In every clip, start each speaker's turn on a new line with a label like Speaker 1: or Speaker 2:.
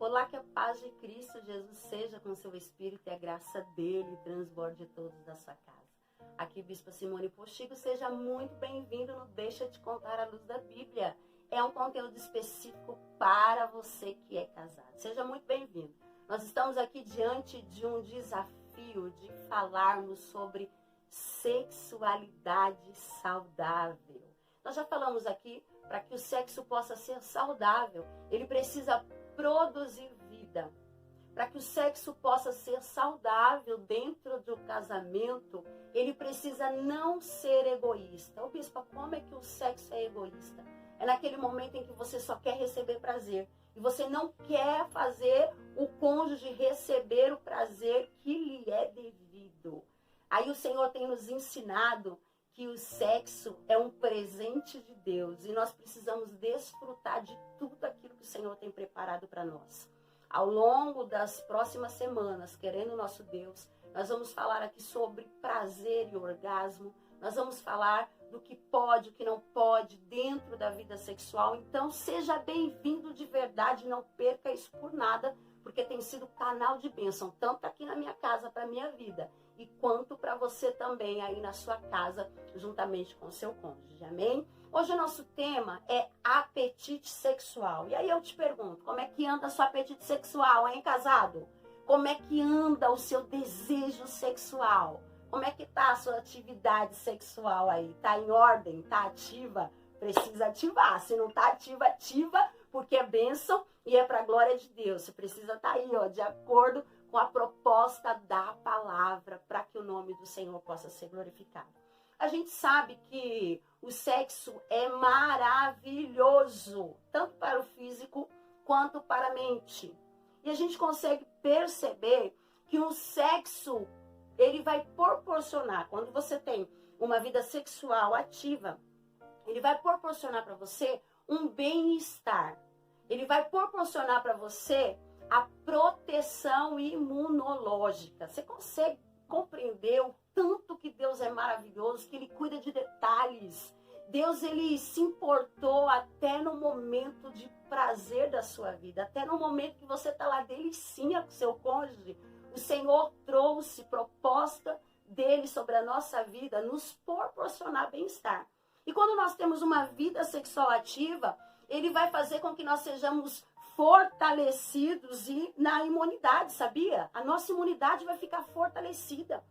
Speaker 1: Olá, que a paz de Cristo Jesus seja com seu Espírito e a graça dele transborde todos da sua casa. Aqui, Bispa Simone Postigo, seja muito bem-vindo no Deixa Te Contar a Luz da Bíblia. É um conteúdo específico para você que é casado. Seja muito bem-vindo. Nós estamos aqui diante de um desafio de falarmos sobre sexualidade saudável. Nós já falamos aqui, para que o sexo possa ser saudável, ele precisa produzir vida. Para que o sexo possa ser saudável dentro do casamento, ele precisa não ser egoísta. Ô bispa, como é que o sexo é egoísta? É naquele momento em que você só quer receber prazer. E você não quer fazer o cônjuge receber o prazer que lhe é devido. Aí o Senhor tem nos ensinado que o sexo é um presente de Deus. E nós precisamos desfrutar de tudo aquilo que o Senhor tem preparado para nós. Ao longo das próximas semanas, querendo nosso Deus, nós vamos falar aqui sobre prazer e orgasmo. Nós vamos falar do que pode, o que não pode dentro da vida sexual. Então, seja bem-vindo de verdade, não perca isso por nada, porque tem sido canal de bênção, tanto aqui na minha casa, para a minha vida, e quanto para você também aí na sua casa, juntamente com o seu cônjuge, amém? Hoje o nosso tema é apetite sexual. E aí eu te pergunto, como é que anda o seu apetite sexual, hein, casado? Como é que anda o seu desejo sexual? Como é que tá a sua atividade sexual aí? Tá em ordem? Tá ativa? Precisa ativar. Se não tá ativa, ativa, porque é bênção e é para a glória de Deus. Você precisa estar aí, ó, de acordo com a proposta da palavra, para que o nome do Senhor possa ser glorificado. A gente sabe que o sexo é maravilhoso, tanto para o físico quanto para a mente. E a gente consegue perceber que o sexo, ele vai proporcionar, quando você tem uma vida sexual ativa, ele vai proporcionar para você um bem-estar. Ele vai proporcionar para você a proteção imunológica. Você consegue compreender o tanto que Deus é maravilhoso, que Ele cuida de detalhes. Deus, Ele se importou até no momento de prazer da sua vida, até no momento que você está lá delicinha com seu cônjuge. O Senhor trouxe proposta dele sobre a nossa vida, nos proporcionar bem-estar. E quando nós temos uma vida sexual ativa, ele vai fazer com que nós sejamos fortalecidos e na imunidade, sabia? A nossa imunidade vai ficar fortalecida.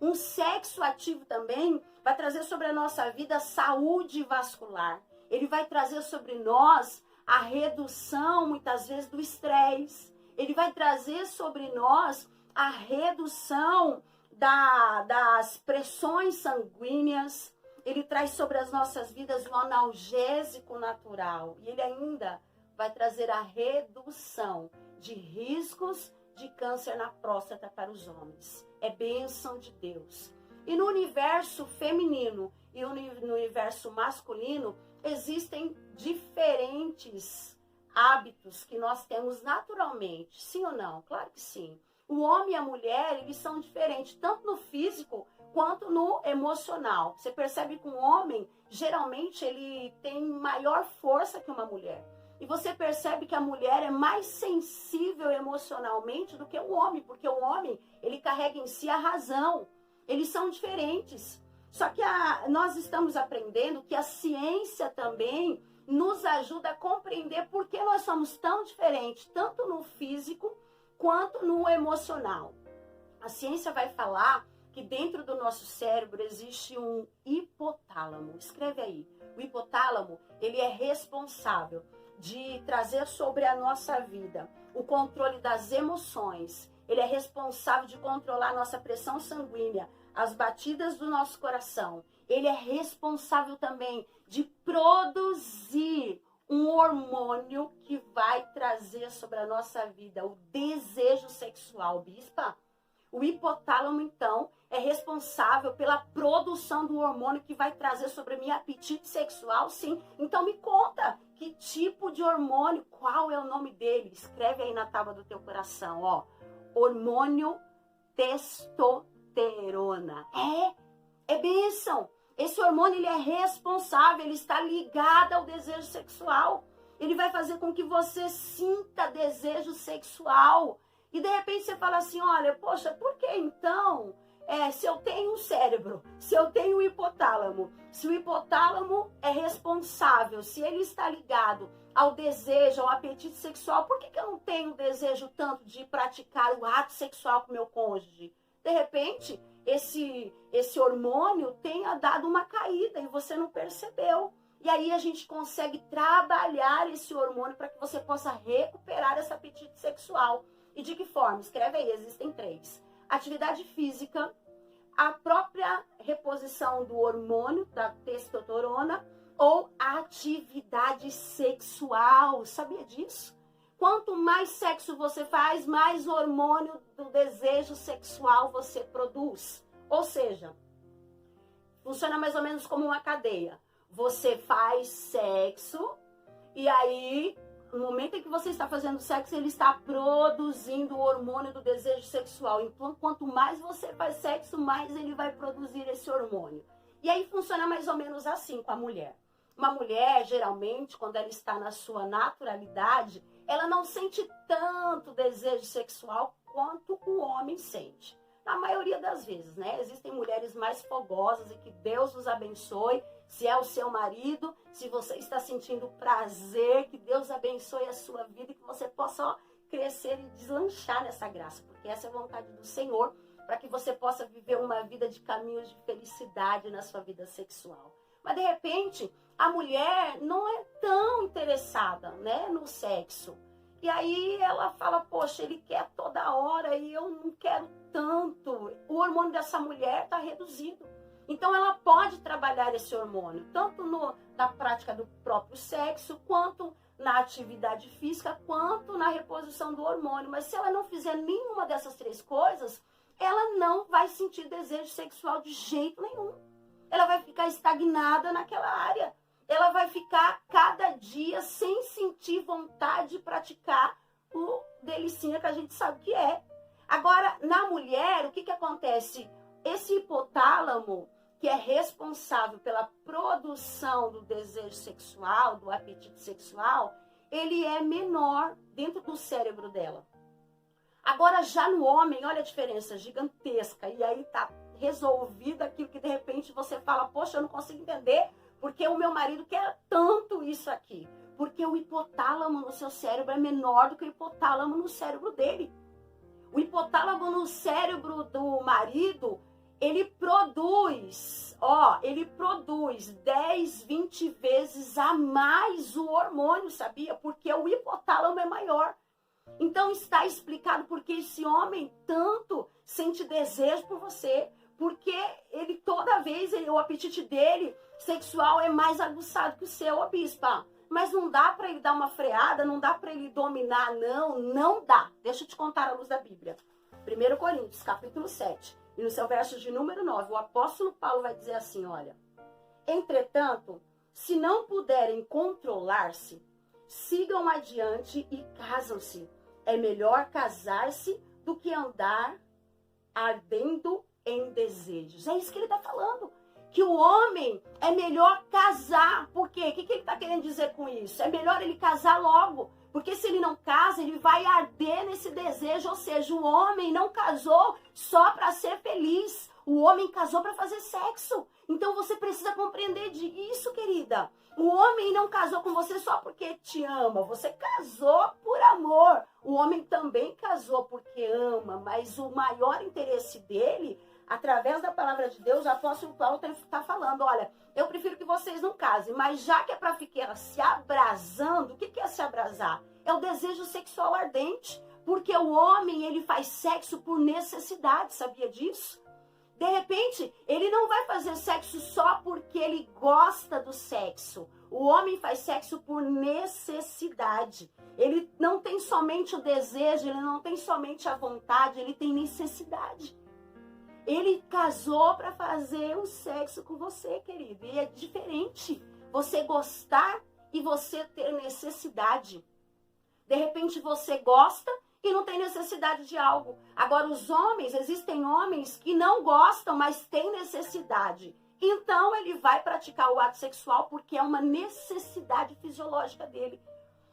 Speaker 1: Um sexo ativo também vai trazer sobre a nossa vida saúde vascular. Ele vai trazer sobre nós a redução, muitas vezes, do estresse. Ele vai trazer sobre nós a redução das pressões sanguíneas. Ele traz sobre as nossas vidas um analgésico natural. E ele ainda vai trazer a redução de riscos de câncer na próstata para os homens. É bênção de Deus. E no universo feminino e no universo masculino, existem diferentes hábitos que nós temos naturalmente. Sim ou não? Claro que sim. O homem e a mulher, eles são diferentes, tanto no físico quanto no emocional. Você percebe que um homem, geralmente, ele tem maior força que uma mulher. E você percebe que a mulher é mais sensível emocionalmente do que o homem, porque o homem, ele carrega em si a razão. Eles são diferentes. Só que nós estamos aprendendo que a ciência também nos ajuda a compreender por que nós somos tão diferentes, tanto no físico quanto no emocional. A ciência vai falar que dentro do nosso cérebro existe um hipotálamo. Escreve aí. O hipotálamo, ele é responsável de trazer sobre a nossa vida o controle das emoções. Ele é responsável de controlar a nossa pressão sanguínea, as batidas do nosso coração. Ele é responsável também de produzir um hormônio que vai trazer sobre a nossa vida o desejo sexual. Bispa, o hipotálamo, então, é responsável pela produção do hormônio que vai trazer sobre mim apetite sexual, sim. Então me conta, que tipo de hormônio, qual é o nome dele? Escreve aí na tábua do teu coração, ó. Hormônio testosterona. É bênção. Esse hormônio, ele é responsável, ele está ligado ao desejo sexual. ele vai fazer com que você sinta desejo sexual. E de repente você fala assim, olha, poxa, por que então, se eu tenho um cérebro, se eu tenho um hipotálamo, se o hipotálamo é responsável, se ele está ligado ao desejo, ao apetite sexual, por que eu não tenho desejo tanto de praticar o ato sexual com meu cônjuge? De repente, esse hormônio tenha dado uma caída e você não percebeu. E aí a gente consegue trabalhar esse hormônio para que você possa recuperar esse apetite sexual. E de que forma? Escreve aí, existem 3. Atividade física, a própria reposição do hormônio, da testosterona, ou atividade sexual. Sabia disso? Quanto mais sexo você faz, mais hormônio do desejo sexual você produz. Ou seja, funciona mais ou menos como uma cadeia. Você faz sexo e aí, no momento em que você está fazendo sexo, ele está produzindo o hormônio do desejo sexual. Então, quanto mais você faz sexo, mais ele vai produzir esse hormônio. E aí funciona mais ou menos assim com a mulher. Uma mulher, geralmente, quando ela está na sua naturalidade, ela não sente tanto desejo sexual quanto o homem sente. Na maioria das vezes, né? Existem mulheres mais fogosas e que Deus os abençoe. Se é o seu marido, se você está sentindo prazer, que Deus abençoe a sua vida e que você possa crescer e deslanchar nessa graça. Porque essa é a vontade do Senhor, para que você possa viver uma vida de caminhos de felicidade na sua vida sexual. Mas, de repente, a mulher não é tão interessada, né, no sexo. E aí ela fala, poxa, ele quer toda hora e eu não quero tanto. O hormônio dessa mulher está reduzido. Então ela pode trabalhar esse hormônio, tanto na prática do próprio sexo, quanto na atividade física, quanto na reposição do hormônio. Mas se ela não fizer nenhuma dessas 3 coisas, ela não vai sentir desejo sexual de jeito nenhum. Ela vai ficar estagnada naquela área. Ela vai ficar cada dia sem sentir vontade de praticar o delicinha que a gente sabe que é. Agora, na mulher, o que acontece? Esse hipotálamo, que é responsável pela produção do desejo sexual, do apetite sexual, ele é menor dentro do cérebro dela. Agora, já no homem, olha a diferença gigantesca. E aí tá resolvido aquilo que de repente você fala, poxa, eu não consigo entender porque o meu marido quer tanto isso aqui. Porque o hipotálamo no seu cérebro é menor do que o hipotálamo no cérebro dele. O hipotálamo no cérebro do marido, ele produz 10, 20 vezes a mais o hormônio, sabia? Porque o hipotálamo é maior. Então está explicado porque esse homem tanto sente desejo por você. Porque ele toda vez, o apetite dele sexual é mais aguçado que o seu, ô bispa. Mas não dá para ele dar uma freada, não dá para ele dominar, não dá. Deixa eu te contar a luz da Bíblia. 1 Coríntios, capítulo 7, e no seu verso de número 9, o apóstolo Paulo vai dizer assim, olha, entretanto, se não puderem controlar-se, sigam adiante e casam-se. É melhor casar-se do que andar ardendo em desejos. É isso que ele está falando. Que o homem é melhor casar. Por quê? O que ele está querendo dizer com isso? É melhor ele casar logo. Porque se ele não casa, ele vai arder nesse desejo. Ou seja, o homem não casou só para ser feliz. O homem casou para fazer sexo. Então você precisa compreender disso, querida. O homem não casou com você só porque te ama. Você casou por amor. O homem também casou porque ama. Mas o maior interesse dele, através da palavra de Deus, o apóstolo Paulo está falando, olha, eu prefiro que vocês não casem, mas já que é para ficar se abrasando, o que é se abrasar? É o desejo sexual ardente, porque o homem, ele faz sexo por necessidade, sabia disso? De repente, ele não vai fazer sexo só porque ele gosta do sexo. O homem faz sexo por necessidade. Ele não tem somente o desejo, ele não tem somente a vontade, ele tem necessidade. Ele casou para fazer o sexo com você, querido. E é diferente você gostar e você ter necessidade. De repente você gosta e não tem necessidade de algo. Agora os homens, existem homens que não gostam, mas têm necessidade. Então ele vai praticar o ato sexual porque é uma necessidade fisiológica dele.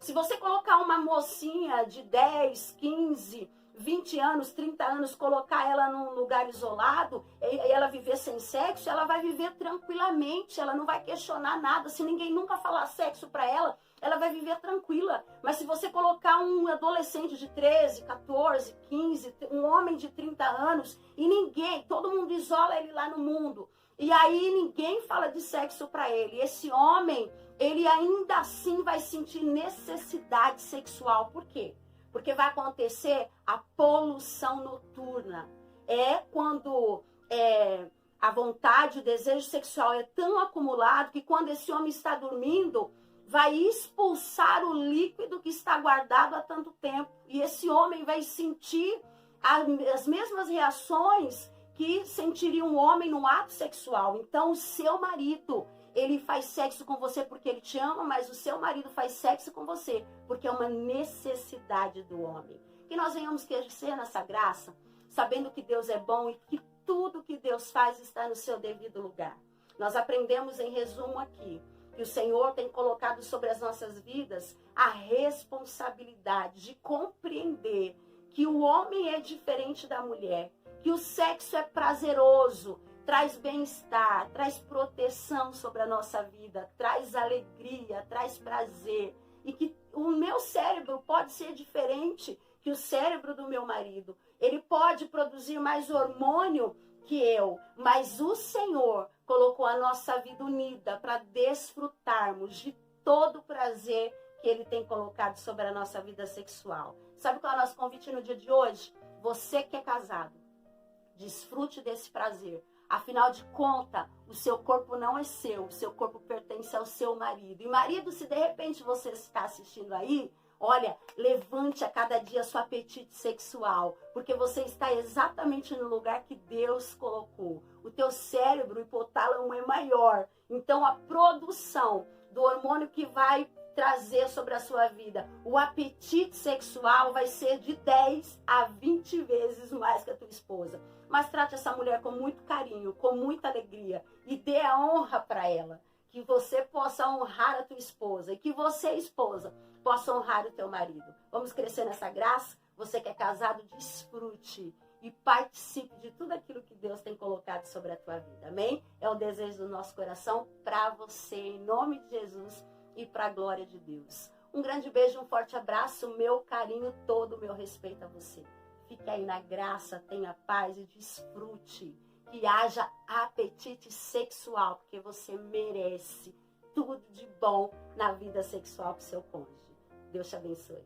Speaker 1: Se você colocar uma mocinha de 10, 15, 20 anos, 30 anos, colocar ela num lugar isolado e ela viver sem sexo, ela vai viver tranquilamente, ela não vai questionar nada. Se ninguém nunca falar sexo para ela, ela vai viver tranquila. Mas se você colocar um adolescente de 13, 14, 15, um homem de 30 anos e ninguém, todo mundo isola ele lá no mundo, e aí ninguém fala de sexo para ele, esse homem, ele ainda assim vai sentir necessidade sexual. Por quê? Porque vai acontecer a poluição noturna. É quando a vontade, o desejo sexual é tão acumulado que quando esse homem está dormindo, vai expulsar o líquido que está guardado há tanto tempo. E esse homem vai sentir as mesmas reações que sentiria um homem no ato sexual. Então, o seu marido, ele faz sexo com você porque ele te ama, mas o seu marido faz sexo com você porque é uma necessidade do homem. Que nós venhamos crescer nessa graça, sabendo que Deus é bom e que tudo que Deus faz está no seu devido lugar. Nós aprendemos em resumo aqui que o Senhor tem colocado sobre as nossas vidas a responsabilidade de compreender que o homem é diferente da mulher, que o sexo é prazeroso, traz bem-estar, traz proteção sobre a nossa vida, traz alegria, traz prazer. E que o meu cérebro pode ser diferente que o cérebro do meu marido. Ele pode produzir mais hormônio que eu, mas o Senhor colocou a nossa vida unida para desfrutarmos de todo o prazer que Ele tem colocado sobre a nossa vida sexual. Sabe qual é o nosso convite no dia de hoje? Você que é casado, desfrute desse prazer. Afinal de contas, o seu corpo não é seu, o seu corpo pertence ao seu marido. E marido, se de repente você está assistindo aí, olha, levante a cada dia seu apetite sexual, porque você está exatamente no lugar que Deus colocou. O teu cérebro, o hipotálamo é maior, então a produção do hormônio que vai trazer sobre a sua vida, o apetite sexual vai ser de 10 a 20 vezes mais que a tua esposa. Mas trate essa mulher com muito carinho, com muita alegria e dê a honra para ela. Que você possa honrar a tua esposa e que você, esposa, possa honrar o teu marido. Vamos crescer nessa graça? Você que é casado, desfrute e participe de tudo aquilo que Deus tem colocado sobre a tua vida. Amém? É o desejo do nosso coração para você, em nome de Jesus e para a glória de Deus. Um grande beijo, um forte abraço, meu carinho todo, meu respeito a você. Fique aí na graça, tenha paz e desfrute. Que haja apetite sexual, porque você merece tudo de bom na vida sexual com seu cônjuge. Deus te abençoe.